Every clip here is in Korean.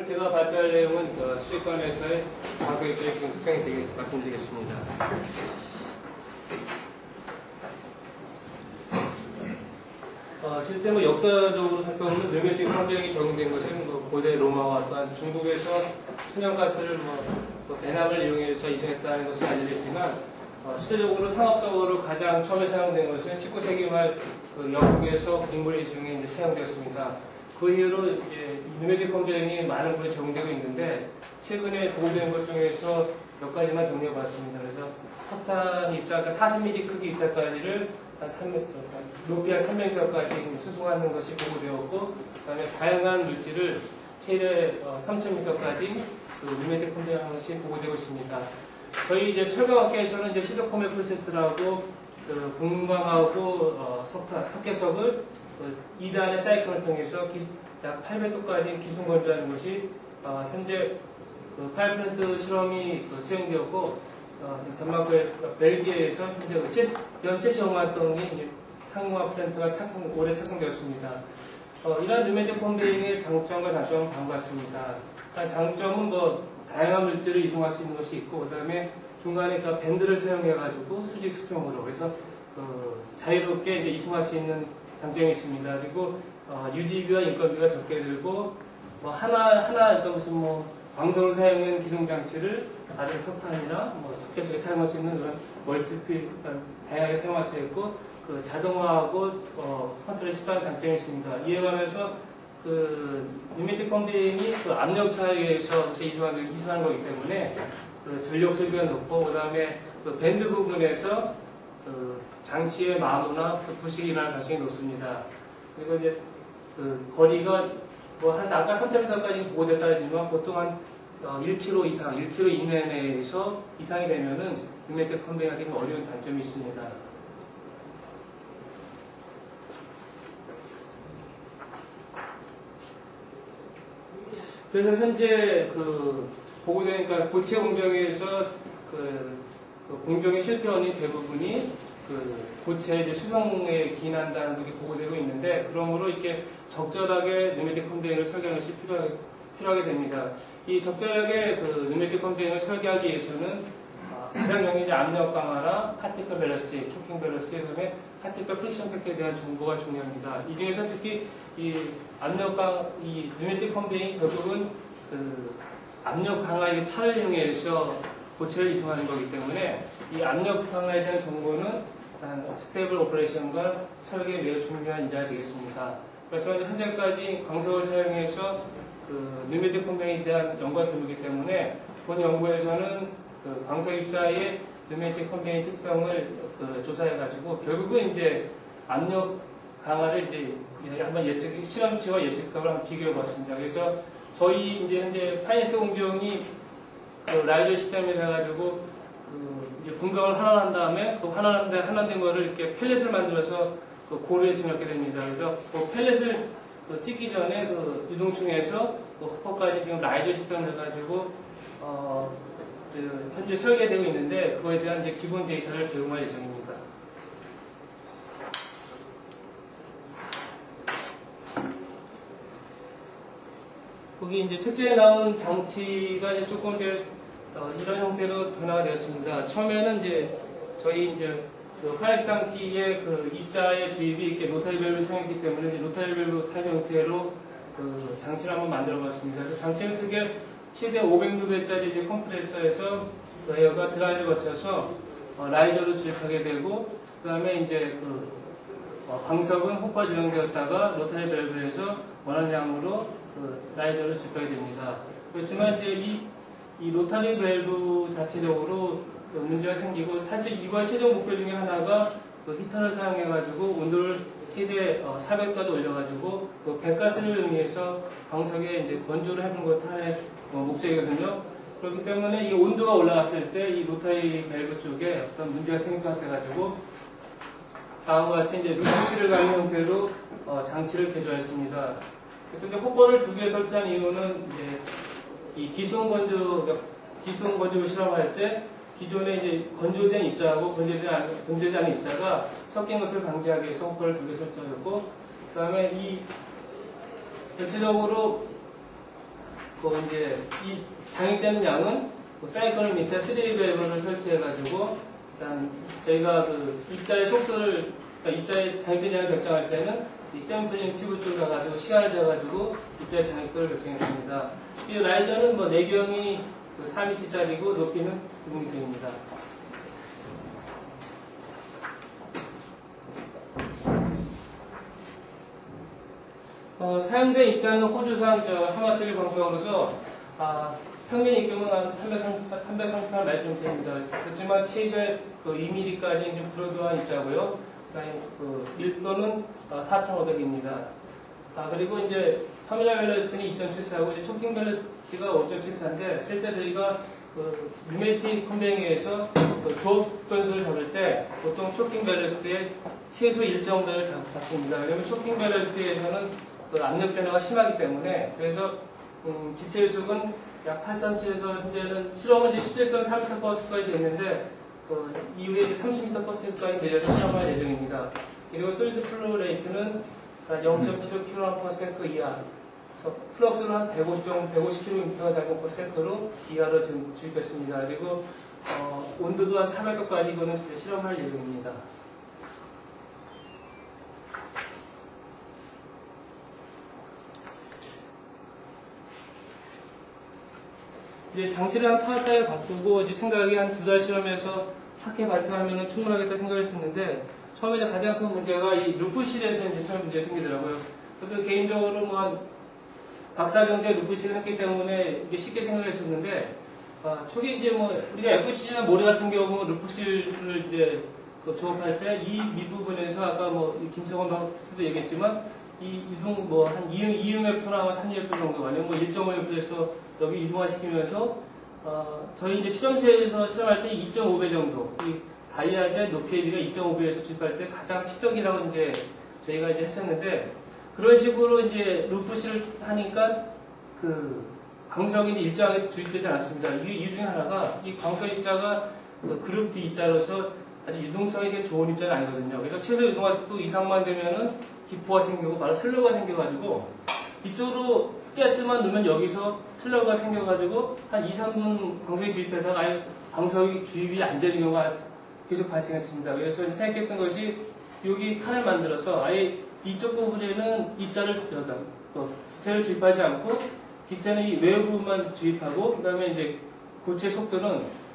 제가 발표할 내용은 수리관에서의 과학교육적인 특성에 대해 말씀드리겠습니다. 실제 역사적으로 살펴보면 르메틱 환경이 적용된 것은 고대 로마와 또한 중국에서 천연가스를 배낭을 이용해서 이송했다는 것이 알려졌지만 실제적으로 상업적으로 가장 처음에 사용된 것은 19세기 말 영국에서 곡물 이송에 이제 사용되었습니다. 그 이후로 이제 르메틱 환경이 많은 곳에 적용되고 있는데 최근에 보고된 것 중에서 몇 가지만 정리해봤습니다. 그래서 석탄 입자, 40mm 크기 입자까지를 한 3m, 높이 한 300m까지 수송하는 것이 보고되었고, 그 다음에 다양한 물질을 최대 3000m까지 르메틱 컴비하는 것이 보고되고 있습니다. 저희 이제 철강업계에서는 이제 시드코메 프로세스라고 분광하고 석회석을 2단의 사이클을 통해서 약 800도까지 기승건조하는 것이 현재 파일플랜트 실험이 수행되었고, 덴마크에서, 벨기에에서 현재 연체 시험 활동이 상용화 플랜트가 올해 착공되었습니다. 이러한 르메틱 컴비잉의 장점과 단점은 다음과 같습니다. 장점은 다양한 물질을 이송할 수 있는 것이 있고, 그 다음에 중간에 밴드를 사용해가지고 수직 수평으로, 그래서 자유롭게 이제 이송할 수 있는 장점이 있습니다. 그리고 유지비와 인건비가 적게 들고, 하나 무슨 광석을 사용한 기송장치를 다른 석탄이나 석회석에 사용할 수 있는 그런 멀티필, 다양하게 사용할 수 있고, 자동화하고 컨트롤이 쉽다는 장점이 있습니다. 이에 관해서 르메틱 컴비잉이 압력 차에 의해서 이송하는 거기 때문에 전력 소비가 높고, 그 다음에 밴드 부분에서 장치의 마모나 부식이 일어날 가능성이 높습니다. 그리고 이제 거리가 아까 3,000m까지 보고됐다 하지만 보통 한 1km 이상, 1km 이내 내에서 이상이 되면은 르메틱 컴비잉하기 좀 어려운 단점이 있습니다. 그래서 현재 보고되니까 고체 공정에서 공정의 실패 원인 대부분이 고체 이제 수성에 기인한다는 것이 보고되고 있는데, 그러므로 이렇게 적절하게 르메틱 컴비잉을 설계하는 것이 필요하게 됩니다. 이 적절하게 르메틱 컴비잉을 설계하기 위해서는 가장 용이한 압력 강화나 파티클 밸런시, 초킹 밸런시, 그다음에 파티클 프릭션 팩터에 대한 정보가 중요합니다. 이 중에서 특히 이 르메틱 컴비잉 결국은 압력 강화의 차를 이용해서 고체를 이송하는 거기 때문에 이 압력 강화에 대한 정보는 스테이블 오퍼레이션과 설계에 매우 중요한 인자가 되겠습니다. 그래서 현재까지 광석을 사용해서 르메틱 컴비잉에 대한 연구가 드물기 때문에 본 연구에서는 광석 입자의 르메틱 컴비잉 특성을 조사해가지고 결국은 이제 압력 강화를 이제 한번 실험치와 예측값을 한번 비교해봤습니다. 그래서 저희 이제 현재 파이낸스 공정이 라이저 시스템을 해가지고 이제 분광을 환원한 다음에 환원된 거를 이렇게 펠렛을 만들어서 고루에 집넣게 됩니다. 그래서 펠렛을 찍기 전에 유동층에서 호퍼까지 지금 라이저 시스템을 해가지고 현재 설계되고 있는데, 그거에 대한 이제 기본 데이터를 제공할 예정입니다. 거기 이제 책자에 나온 장치가 이제 조금 이런 형태로 변화가 되었습니다. 처음에는 이제 저희 파이낸스 장치의 입자의 주입이 이렇게 로타리 밸브를 사용했기 때문에 이제 로타리 밸브 타입 형태로 장치를 한번 만들어 봤습니다. 그래서 장치는 크게 최대 500루베짜리 이제 컴프레서에서 에어가 드라이를 거쳐서 라이저로 주입하게 되고, 그 다음에 이제 광석은 호퍼 지정되었다가 로타리 밸브에서 원하는 양으로 라이저를 주입하게 됩니다. 그렇지만 이제 이 로타리 밸브 자체적으로 문제가 생기고, 사실 이거의 최종 목표 중에 하나가 히터를 사용해가지고 온도를 최대 400도까지 올려가지고 배가스를 의미해서 광석에 이제 건조를 해보는 것 하나의 목적이거든요. 그렇기 때문에 이 온도가 올라갔을 때 이 로타리 밸브 쪽에 어떤 문제가 생길 것 같아가지고 다음과 같이 이제 루시를 가는 형태로 장치를 개조했습니다. 그래서 이제 호퍼를 2개 설치한 이유는 이제 이 기수온 건조 실험할 때 기존에 이제 건조된 입자하고 건조되지 않은 입자가 섞인 것을 방지하기 위해서 호퍼를 2개 설치하였고, 그 다음에 이 전체적으로 그 이제 이 장입되는 양은 사이클 밑에 3D 밸브를 설치해가지고 일단 저희가 그 입자의 속도를 그러니까 입자의 장입된 양을 결정할 때는 이 샘플링 튜브 쪽으로 가가지고 시간을 재가지고 입자의 장입도를 결정했습니다. 이 라이저는 뭐 내경이 4m짜리고 높이는 6m입니다. 사용된 입자는 호주산 하마실 방석으로서 평균 입금은 한 338 마이크론입니다. 그렇지만 최대 2mm까지 좀 브로드한 입자고요. 그 밀도는 4,500입니다. 그리고 이제 터미널 밸러스는 2.74고 이제 초킹 밸러스가 5.74인데 실제 저희가 그 뉴매틱 컨베잉에서 조업 변수를 잡을 때 보통 초킹 밸러스에 최소 1.5배를 잡습니다. 왜냐하면 초킹 밸러스에서는 그 압력 변화가 심하기 때문에 그래서 기체 유속은 약 8.7에서 현재는 실험은 이제 11.4m/s까지 됐는데 이후에 30m/s까지 내려서 실험할 예정입니다. 그리고 솔리드 플로우 레이트는 0.75kg/s 이하, 그래서 플럭스는 한 150km/s로 이하로 지금 주입했습니다. 그리고 온도도 한 400도까지 이거는 실험할 예정입니다. 이제 장치를 한 파악하여 바꾸고 이제 생각이 한 2달 실험해서 학회 발표하면 충분하겠다 생각했었는데 처음에 이제 가장 큰 문제가 이 루프실에서 이제 처음 문제가 생기더라고요. 그래도 개인적으로 뭐 한 박사경제 루프실을 했기 때문에 이게 쉽게 생각했었는데 초기 이제 뭐 우리가 FC나 모래 같은 경우 루프실을 이제 조업할 때 이 밑부분에서 아까 뭐 김성원 박사도 얘기했지만 이 이동 뭐 한 2UMF나 3UF 정도 아니면 뭐 1.5F에서 여기 이동화시키면서 저희 이제 실험실에서 실험할 때 2.5배 정도 이 다이아의 높이에 비가 2.5배에서 주입할 때 가장 희적이라고 이제 저희가 이제 했었는데 그런 식으로 이제 루프실을 하니까 그 광석이 일정하게 주입되지 않았습니다. 이 중에 하나가 이 광석 입자가 그룹 D 입자로서 아주 유동성이 되게 좋은 입자는 아니거든요. 그래서 최소 유동화 습도 이상만 되면은 기포가 생기고 바로 슬러가 생겨가지고 이쪽으로 가스만 넣으면 여기서 슬러가 생겨가지고 한 2, 3분 광석이 주입해서 아예 광석이 주입이 안 되는 경우가 계속 발생했습니다. 그래서 생각했던 것이 여기 칸을 만들어서 아예 이쪽 부분에는 입자를 기체를 주입하지 않고 기체는 이 외부 부분만 주입하고 그 다음에 이제 고체 속도는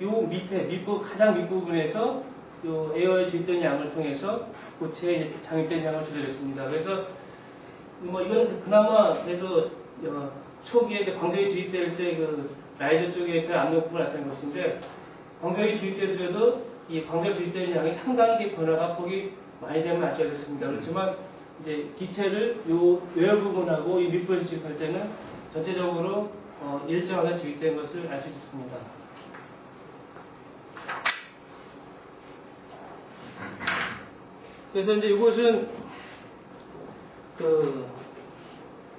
요 밑에 가장 밑부분에서 요 에어에 주입된 양을 통해서 고체에 장입된 양을 조절했습니다. 그래서 뭐 이거는 그나마 그래도 초기에 이제 광석이 주입될 때 그 라이저 쪽에서 압력부가 나타낸 것인데 광석이 주입되더라도 이 광석이 주입되는 양이 상당히 변화가 폭이 많이 되면 아쉬워졌습니다. 그렇지만 이제 기체를 요 외부 부분하고 이 밑부분에서 주입할 때는 전체적으로 일정하게 주입된 것을 알 수 있습니다. 그래서 이제 이것은 그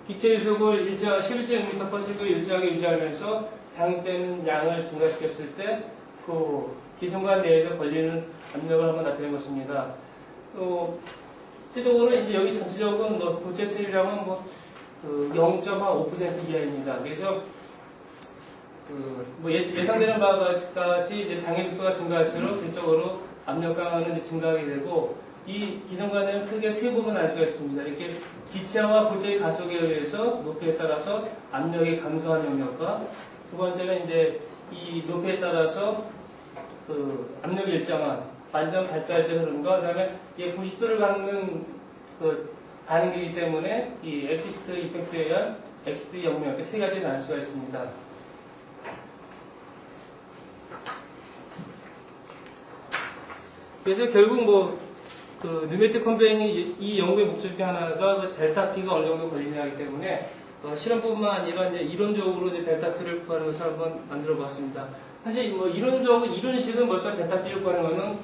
기체 유속을 11.6m/s 일정하게 유지하면서 장입되는 양을 증가시켰을 때 그 기성관 내에서 걸리는 압력을 한번 나타낸 것입니다. 최종적으로 이제 여기 전체적으로 뭐 고체 체류량은 뭐 0.5% 이하입니다. 그래서 뭐 예상되는 바와 같이 이제 장애도가 증가할수록 전적으로 압력 강화는 증가하게 되고 이 기성관에는 크게 세 부분 알 수가 있습니다. 이렇게 기체와 고체의 가속에 의해서 높이에 따라서 압력이 감소하는 영역과 두 번째는 이제 이 높이에 따라서 그 압력이 일정한 완전 발달할 때 흐르는 거, 그 다음에 이게 90도를 갖는 그 반응이기 때문에 이 엑시트 이펙트에 의한 엑시트 영역 이렇게 세 가지 나눌 수가 있습니다. 그래서 결국 뭐 그 뉴매틱 컨베잉이 이 연구의 목적 중에 하나가 그 델타 P가 어느 정도 걸리냐기 때문에 실험뿐만 아니라 이제 이론적으로 이제 델타 P를 구하는 것을 한번 만들어 봤습니다. 사실 뭐 이론식은 벌써 델타 P를 구하는 것은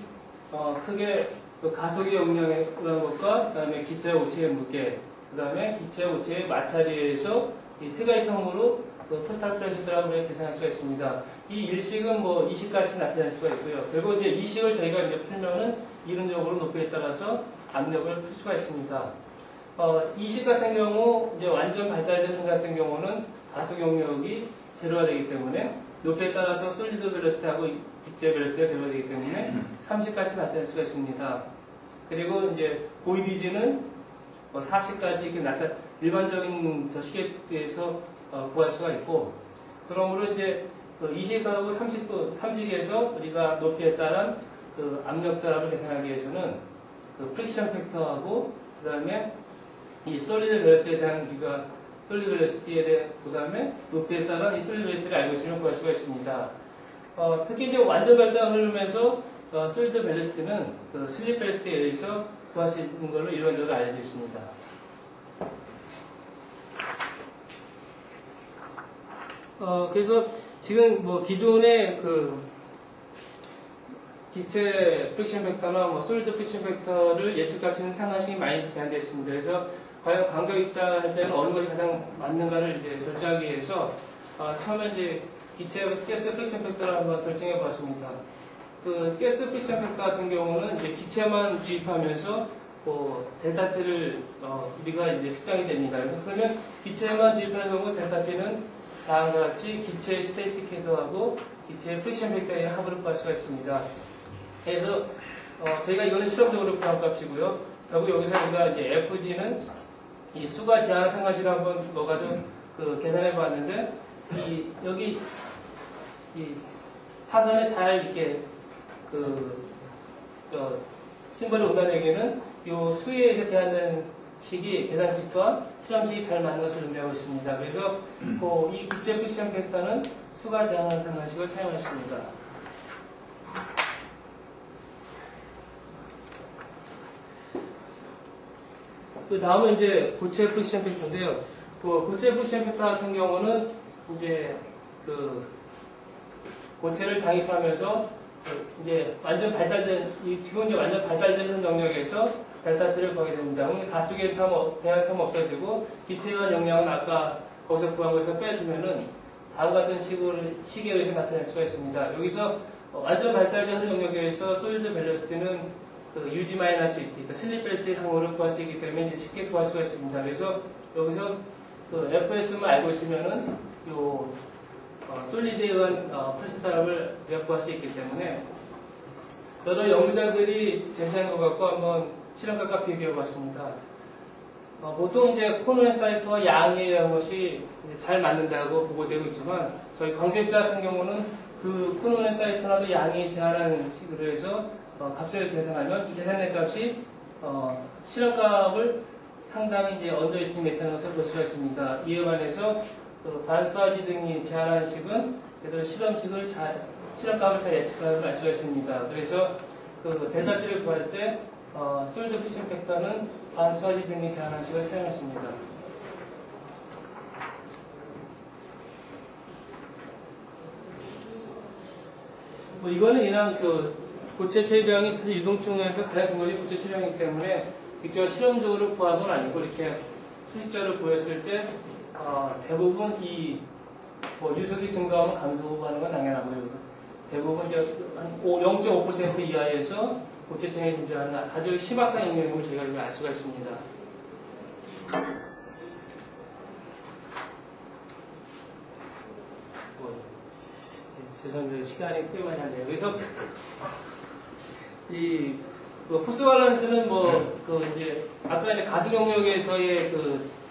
크게 그 가속의 용량에 의한 것과 그다음에 기체와 오체의 무게, 그다음에 기체와 오체의 마찰에 의해서 이 세 가지 통으로 그 토탈 프레셔 드랍을 계산할 수가 있습니다. 이 일식은 뭐 이식같이 나타낼 수가 있고요. 그리고 이제 이식을 저희가 이제 풀면은 이론적으로 높이에 따라서 압력을 풀 수가 있습니다. 이식 같은 경우 이제 완전 발달된 흔 같은 경우는 가속 용력이 제로가 되기 때문에 높이에 따라서 솔리드 벨로시티하고 기체 벨로시티가 제로가 되기 때문에 30까지 나타낼 수가 있습니다. 그리고 이제 보이디지는 40까지 이렇게 일반적인 저 시계에서 구할 수가 있고, 그러므로 이제 이식하고 30에서 우리가 높이에 따른 그 압력값을 계산하기 위해서는 그 프릭션 팩터하고 그 다음에 이 솔리드 벨로시티에 대한 우리가 솔리드 벨로시티에 대해 그 다음에 높이에 따른 이 솔리드 벨로시티를 알고 있으면 구할 수가 있습니다. 특히 이제 완전 발달 흐르면서 솔리드 벨로시티는 그 슬립 벨로시티에 의해서 구할 수 있는 걸로 이론적으로 알려져 있습니다. 그래서 지금 뭐 기존의 그 기체 프릭션 벡터나 뭐 솔리드 프릭션 벡터를 예측할 수 있는 상한식이 많이 제한되어 있습니다. 그래서 과연 광석 입자할 때는 어느 것이 가장 맞는가를 이제 결정하기 위해서 처음에 이제 기체 가스 프릭션 벡터를 한번 결정해 보았습니다. 그 가스 프릭션 벡터 같은 경우는 이제 기체만 주입하면서 델타 P를 우리가 이제 측정이 됩니다. 그러면 기체만 주입하는 경우 델타 P는 다음과 같이 기체의 스테이틱 헤드하고 기체의 프릭션 벡터의 합을 구할 수가 있습니다. 그래서 저희가 이거는 실험적으로 구한 값이고요. 결국 여기서 우리가 이제 FG는 이 수가 제한 상관식을 한번 넣어가지고 계산해 봤는데 여기 이 타선에 잘 이렇게 심벌이 온다는 이 수에 의해서 제한된 식이 계산식과 실험식이 잘 맞는 것을 의미하고 있습니다. 그래서 이 기체 프릭션 벡터는 수가 제한한 상관식을 사용했습니다. 그 다음은 이제 고체 프릭션 팩터인데요. 고체 프릭션 팩터 같은 경우는 이제 고체를 장입하면서 이제 완전 발달된 지금 이제 완전 발달되는 영역에서 델타 P를 구하게 됩니다. 그럼 가속의 대항탐 없어야 되고 기체의 용량은 아까 거기서 구한 것에서 빼주면은 다음 같은 식에 의해서 나타낼 수가 있습니다. 여기서 완전 발달된 영역에서 솔리드 벨로시티는 UG-ET, 그러니까 슬립 벨로시티 항으로 구할 수 있기 때문에 이제 쉽게 구할 수가 있습니다. 그래서 여기서 FS만 알고 있으면은 솔리드에 의한 프레시타람을 구할 수 있기 때문에 여러 연구자들이 제시한 것 같고 한번 실험값과 비교해 봤습니다. 보통 이제 코노의 사이트와 양에 의한 것이 잘 맞는다고 보고되고 있지만 저희 광석입자 같은 경우는 그 코노의 사이트라도 양이 제한하는 식으로 해서 값을 계산하면 이 계산된 값이 실험값을 상당히 이제 언더 에스티메이트하는 것을 볼 수가 있습니다. 이에 반해서 반스와지 등이 제한하는 식은 그래도 실험값을 잘 예측하는 걸 알 수가 있습니다. 그래서 델타 P를 구할 때 솔리드 프릭션 팩터는 반스와지 등이 제한하는 식을 사용했습니다. 이거는 그냥 고체 체량이 사실 유동층에서 가장 큰 것이 고체 체량이기 때문에 직접 실험적으로 구한 건 아니고 이렇게 수식자를 구했을 때 대부분 유속이 증가하면 감소하는 건 당연하고요. 그래서 대부분 이제 한 0.5% 이하에서 고체 체량이 존재하는 아주 희박한 영역임을 저희가 알 수가 있습니다. 죄송합니다. 시간이 꽤 많이 하네요. 그래서 포스 밸런스는 이제 아까 이제 가속 영역에서의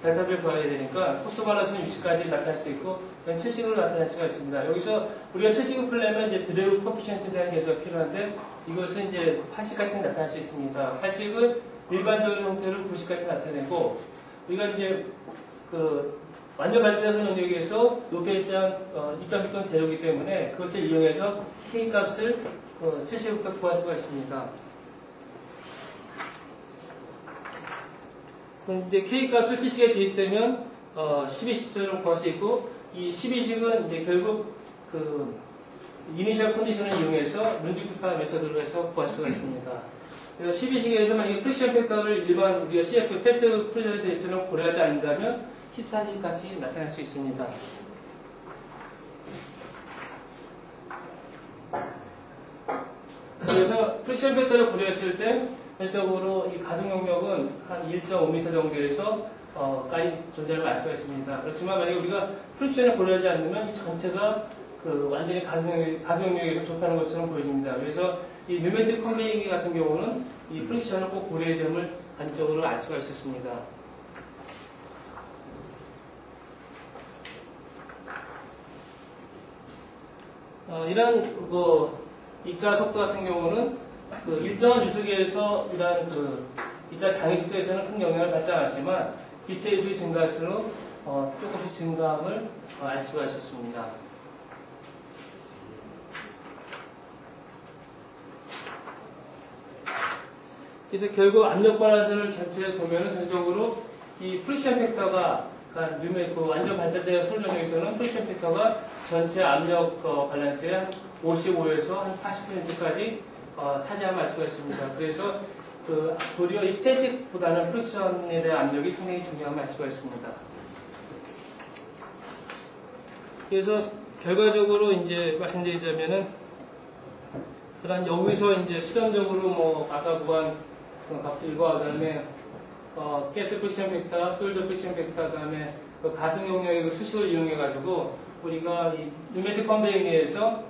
델타 P를 구해야 되니까 포스 밸런스는 60까지 나타날 수 있고 70으로 나타날 수가 있습니다. 여기서 우리가 70을 풀려면 이제 드래그 코피션트에 대한 계수가 필요한데 이것은 이제 80까지 나타날 수 있습니다. 80은 일반적인 형태로 90까지 나타내고 우리가 이제 완전 발달된 영역에서 높이에 대한 입장조건 제로이기 때문에 그것을 이용해서 K 값을 70부터 구할 수가 있습니다. 그럼 이제 K 값을 70에 대입되면 12식처럼 구할 수 있고 이 12식은 이제 결국 이니셜 컨디션을 이용해서 룬지쿠타 메서드로 해서 구할 수가 있습니다. 그래서 12식에서 만약에 프릭션 팩터를 일반 우리가 CF 팩트 프리저들처럼 고려하지 않는다면 14식까지 나타날 수 있습니다. 그래서 프릭션 팩터를 고려했을 때 전체적으로 이 가속 용력은 한 1.5m 정도에서 까지 존재를 알 수가 있습니다. 그렇지만 만약에 우리가 프릭션을 고려하지 않으면 이 전체가 완전히 가속 용력에서 좁다는 것처럼 보여집니다. 그래서 이 뉴매틱 컨베이기 같은 경우는 이 프릭션을 꼭 고려해야 됨을 간접적으로 알 수가 있었습니다. 이런 입자 속도 같은 경우는 일정한 유속에서 이러한 입자 장애 속도에서는 큰 영향을 받지 않았지만 빛의 유속이 증가할수록 조금씩 증가함을 알 수가 있었습니다. 그래서 결국 압력 밸런스를 전체에 보면은 전적으로 이 프릭션 팩터가 완전 발달된 풀전역에서는 프릭션 팩터가 전체 압력 밸런스의 한 55에서 한 80%까지 차지함을 알 수가 있습니다. 그래서 도리어 이 스태틱보다는 프릭션에 대한 압력이 상당히 중요함을 알 수가 있습니다. 그래서 결과적으로 이제 말씀드리자면은 그런 여기서 이제 실험적으로 아까 구한 값들과 그다음에 가스 프릭션 팩터, 솔더 프릭션 팩터, 그다음에 가속 용력의 수식을 이용해 가지고 우리가 이 뉴매틱 컨베이어에서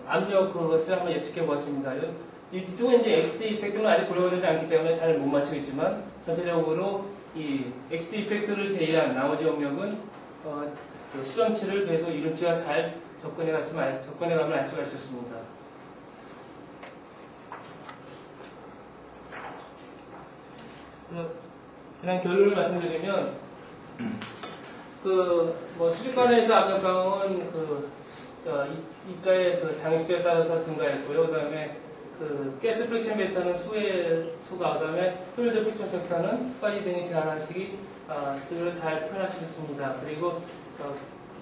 압력 그것을 한번 예측해 보았습니다. 이쪽은 이제 XT 이펙트는 아직 고려되지 않기 때문에 잘 못 맞추겠지만 전체적으로 이 XT 이펙트를 제외한 나머지 용력은 실험치를 그래도 이름치가 잘 접근해 가면 알 수가 있었습니다. 그냥 결론을 말씀드리면 수직관에서 압력 강은 입자의 장수에 따라서 증가했고요. 그다음에 가스 프릭션 팩터는 수가, 그다음에 플루이드 프릭션 팩터는 수까지 등이 제한하시기 잘 표현할 수 있습니다. 그리고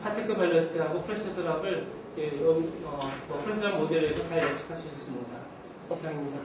파티클 밸러시티하고 프레셔 드랍을 프레셔 드랍 모델에서 잘 예측할 수 있습니다. 이상입니다.